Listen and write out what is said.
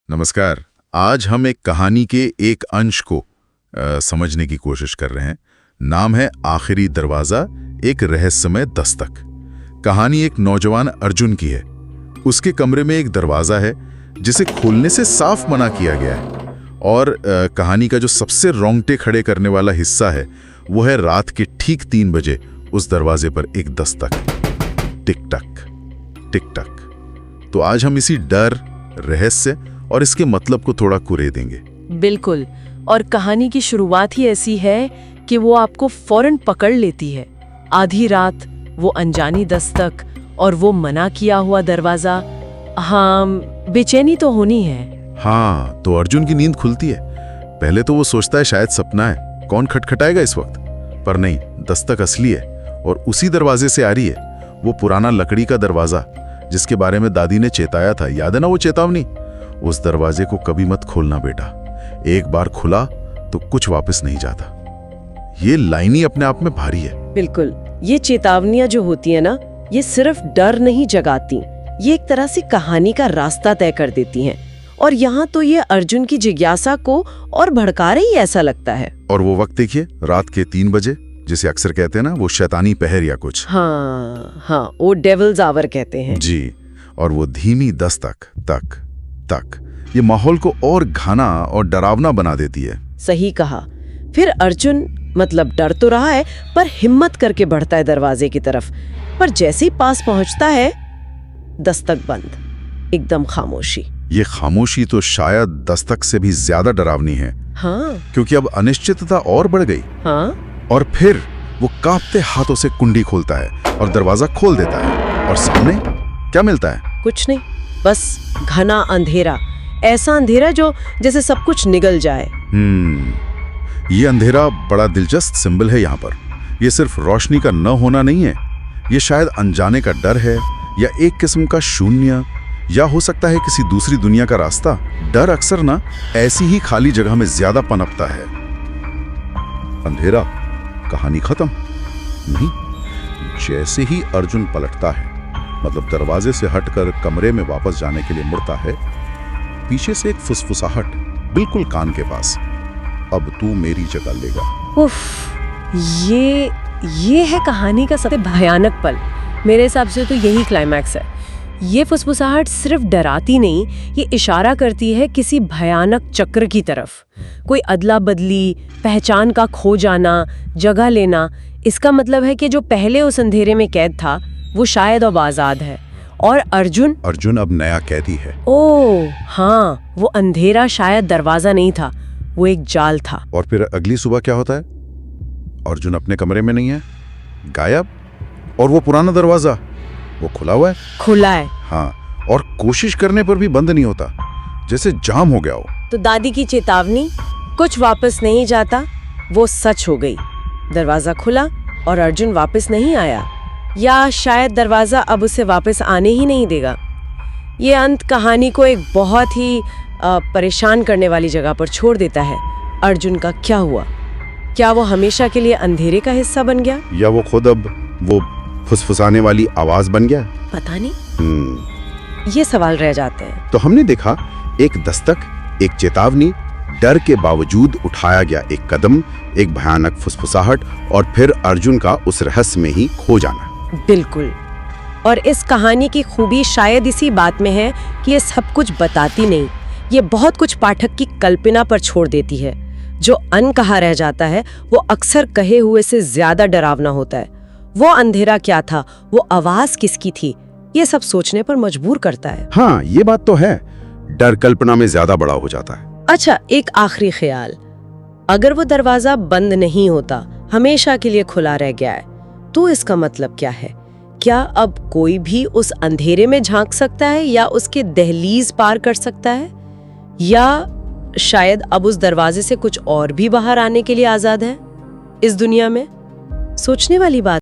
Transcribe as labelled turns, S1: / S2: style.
S1: नमस्कार। आज हम एक कहानी के एक अंश को समझने की कोशिश कर रहे हैं। नाम है आखिरी दरवाजा, एक रहस्यमय दस्तक। कहानी एक नौजवान अर्जुन की है। उसके कमरे में एक दरवाजा है जिसे खोलने से साफ मना किया गया है। और कहानी का जो सबसे रोंगटे खड़े करने वाला हिस्सा है वो है रात के ठीक 3 बजे उस दरवाजे पर एक दस्तक। टिक टक टिक टक। तो आज हम इसी डर, रहस्य और इसके मतलब को थोड़ा कुरे देंगे।
S2: बिल्कुल। और कहानी की शुरुआत ही ऐसी है कि वो आपको फौरन पकड़ लेती है। आधी रात, वो अनजानी दस्तक और वो मना किया हुआ दरवाजा। हाँ, बेचैनी तो होनी है।
S1: हाँ, तो अर्जुन की नींद खुलती है। पहले तो वो सोचता है शायद सपना है, कौन खटखटाएगा इस वक्त। पर नहीं, दस्तक असली है और उसी दरवाजे से आ रही है। वो पुराना लकड़ी का दरवाजा जिसके बारे में दादी ने चेताया था, याद है ना वो चेतावनी? उस दरवाजे को कभी मत खोलना बेटा, एक बार खुला तो कुछ वापस नहीं जाता। ये लाइन ही अपने आप में भारी है।
S2: बिल्कुल। ये चेतावनियां जो होती है ना, ये सिर्फ डर नहीं जगाती, ये एक तरह से कहानी का रास्ता तय कर देती हैं। और यहाँ तो ये अर्जुन की जिज्ञासा को और भड़का रही, ऐसा लगता है।
S1: और वो वक्त देखिए, रात के 3 बजे, जिसे अक्सर कहते हैं ना वो शैतानी पहर या कुछ।
S2: हाँ, वो डेविल्स आवर कहते हैं
S1: जी। और वो धीमी दस्तक तक ये माहौल को और घना और डरावना बना देती है।
S2: सही कहा। फिर अर्जुन डर तो रहा है पर हिम्मत करके बढ़ता है दरवाजे की तरफ। पर जैसे ही पास पहुंचता है, दस्तक बंद, एकदम खामोशी।
S1: ये खामोशी तो शायद दस्तक से भी ज्यादा डरावनी है।
S2: हाँ,
S1: क्योंकि अब अनिश्चितता और बढ़ गई।
S2: हाँ।
S1: और फिर वो कांपते हाथों से कुंडी खोलता है और दरवाजा खोल देता है। और सामने क्या मिलता है?
S2: कुछ नहीं, बस घना अंधेरा। ऐसा अंधेरा जो जैसे सब कुछ निगल जाए।
S1: ये अंधेरा बड़ा दिलचस्प सिंबल है यहाँ पर। ये सिर्फ रोशनी का न होना नहीं है, ये शायद अनजाने का डर है, या एक किस्म का शून्य, या हो सकता है किसी दूसरी दुनिया का रास्ता। डर अक्सर ना ऐसी ही खाली जगह में ज्यादा पनपता है। अंधेरा, कहानी खत्म नहीं। जैसे ही अर्जुन पलटता है, दरवाजे से हटकर कमरे में वापस जाने के लिए मुड़ता है, पीछे से एक फुसफुसाहट बिल्कुल कान के पास। अब तू मेरी जगह लेगा।
S2: उफ, ये है कहानी का सबसे भयानक पल। मेरे हिसाब से तो यही क्लाइमैक्स है। ये फुसफुसाहट सिर्फ डराती नहीं, ये इशारा करती है किसी भयानक चक्र की तरफ। कोई अदला बदली, पहचान का खो जाना, जगह लेना। इसका मतलब है कि जो पहले उस अंधेरे में कैद था वो शायद अब आजाद है। और अर्जुन अब नया कैदी है। ओह हाँ, वो अंधेरा शायद दरवाजा नहीं था, वो एक जाल था।
S1: और फिर अगली सुबह क्या होता है? अर्जुन अपने कमरे में नहीं है, गायब। और वो पुराना दरवाजा, वो खुला हुआ है।
S2: खुला है,
S1: हाँ। और कोशिश करने पर भी बंद नहीं होता, जैसे जाम हो गया हो।
S2: तो दादी की चेतावनी, कुछ वापस नहीं जाता, वो सच हो गई। दरवाजा खुला और अर्जुन वापस नहीं आया, या शायद दरवाजा अब उसे वापस आने ही नहीं देगा। ये अंत कहानी को एक बहुत ही परेशान करने वाली जगह पर छोड़ देता है। अर्जुन का क्या हुआ? क्या वो हमेशा के लिए अंधेरे का हिस्सा बन गया,
S1: या वो खुद अब वो फुसफुसाने वाली आवाज बन गया?
S2: पता नहीं। ये सवाल रह जाते हैं।
S1: तो हमने देखा एक दस्तक, एक चेतावनी, डर के बावजूद उठाया गया एक कदम, एक भयानक फुसफुसाहट, और फिर अर्जुन का उस रहस्य में ही खो जाना।
S2: बिल्कुल। और इस कहानी की खूबी शायद इसी बात में है कि ये सब कुछ बताती नहीं, ये बहुत कुछ पाठक की कल्पना पर छोड़ देती है। जो अनकहा रह जाता है वो अक्सर कहे हुए से ज्यादा डरावना होता है। वो अंधेरा क्या था, वो आवाज किसकी थी, ये सब सोचने पर मजबूर करता है।
S1: हाँ, ये बात तो है। डर कल्पना में ज्यादा बड़ा हो जाता है।
S2: अच्छा, एक आखिरी ख्याल। अगर वो दरवाजा बंद नहीं होता, हमेशा के लिए खुला रह गया है, तो इसका मतलब क्या है? क्या अब कोई भी उस अंधेरे में झांक सकता है या उसके दहलीज पार कर सकता है? या शायद अब उस दरवाजे से कुछ और भी बाहर आने के लिए आजाद है इस दुनिया में? सोचने वाली बात।